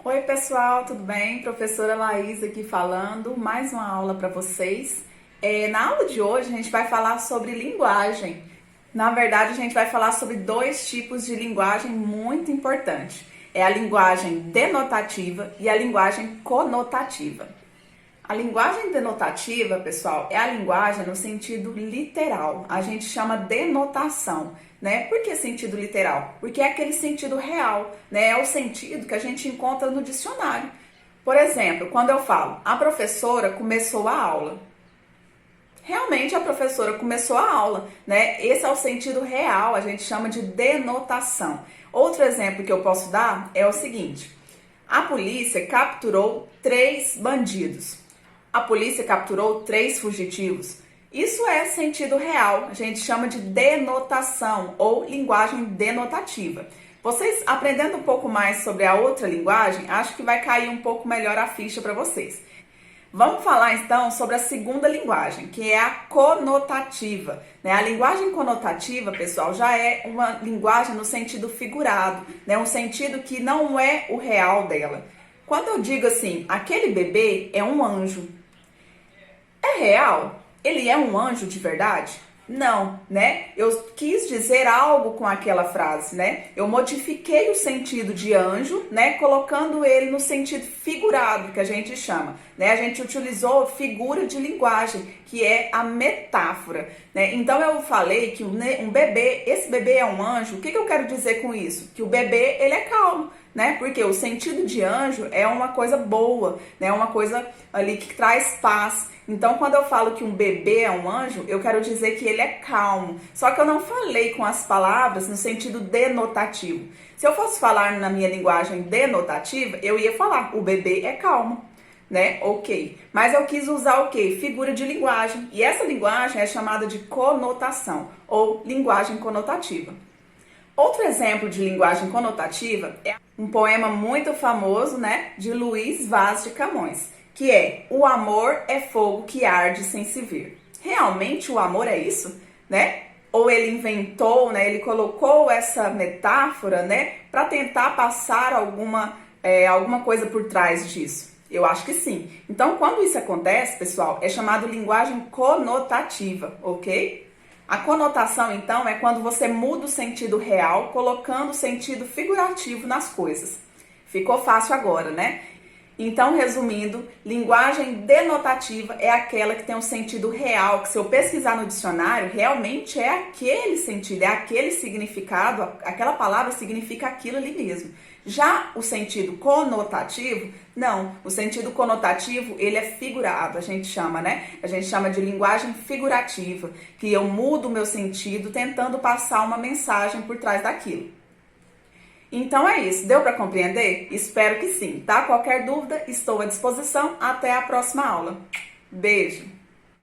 Oi pessoal, tudo bem? Professora Laís aqui falando, mais uma aula para vocês. Na aula de hoje a gente vai falar sobre linguagem. Na verdade, a gente vai falar sobre dois tipos de linguagem muito importantes. É a linguagem denotativa e a linguagem conotativa. A linguagem denotativa, pessoal, é a linguagem no sentido literal. A gente chama denotação, né? Por que sentido literal? Porque é aquele sentido real, né? É o sentido que a gente encontra no dicionário. Por exemplo, quando eu falo, a professora começou a aula. Realmente a professora começou a aula, né? Esse é o sentido real, a gente chama de denotação. Outro exemplo que eu posso dar é o seguinte: a polícia capturou 3 bandidos. A polícia capturou 3 fugitivos. Isso é sentido real, a gente chama de denotação ou linguagem denotativa. Vocês aprendendo um pouco mais sobre a outra linguagem, acho que vai cair um pouco melhor a ficha para vocês. Vamos falar então sobre a segunda linguagem, que é a conotativa. A linguagem conotativa, pessoal, já é uma linguagem no sentido figurado, um sentido que não é o real dela. Quando eu digo assim, aquele bebê é um anjo, é real? Ele é um anjo de verdade? Não, né? Eu quis dizer algo com aquela frase, né? Eu modifiquei o sentido de anjo, né? Colocando ele no sentido figurado, que a gente chama, né? A gente utilizou figura de linguagem, que é a metáfora, né? Então eu falei que um bebê, esse bebê é um anjo. O que eu quero dizer com isso? Que o bebê, ele é calmo, né? Porque o sentido de anjo é uma coisa boa, né? Uma coisa ali que traz paz. Então, quando eu falo que um bebê é um anjo, eu quero dizer que ele é calmo. Só que eu não falei com as palavras no sentido denotativo. Se eu fosse falar na minha linguagem denotativa, eu ia falar, o bebê é calmo, né? Ok. Mas eu quis usar o quê? Figura de linguagem. E essa linguagem é chamada de conotação, ou linguagem conotativa. Outro exemplo de linguagem conotativa é um poema muito famoso, né, de Luís Vaz de Camões, que é: o amor é fogo que arde sem se ver. Realmente o amor é isso, né? Ou ele inventou, né, ele colocou essa metáfora, né, para tentar passar alguma coisa por trás disso? Eu acho que sim. Então, quando isso acontece, pessoal, é chamado linguagem conotativa, ok? A conotação, então, é quando você muda o sentido real, colocando o sentido figurativo nas coisas. Ficou fácil agora, né? Então, resumindo, linguagem denotativa é aquela que tem um sentido real, que se eu pesquisar no dicionário, realmente é aquele sentido, é aquele significado, aquela palavra significa aquilo ali mesmo. Já o sentido conotativo, não. O sentido conotativo, ele é figurado, a gente chama, né? A gente chama de linguagem figurativa, que eu mudo o meu sentido tentando passar uma mensagem por trás daquilo. Então é isso, deu para compreender? Espero que sim, tá? Qualquer dúvida, estou à disposição. Até a próxima aula. Beijo!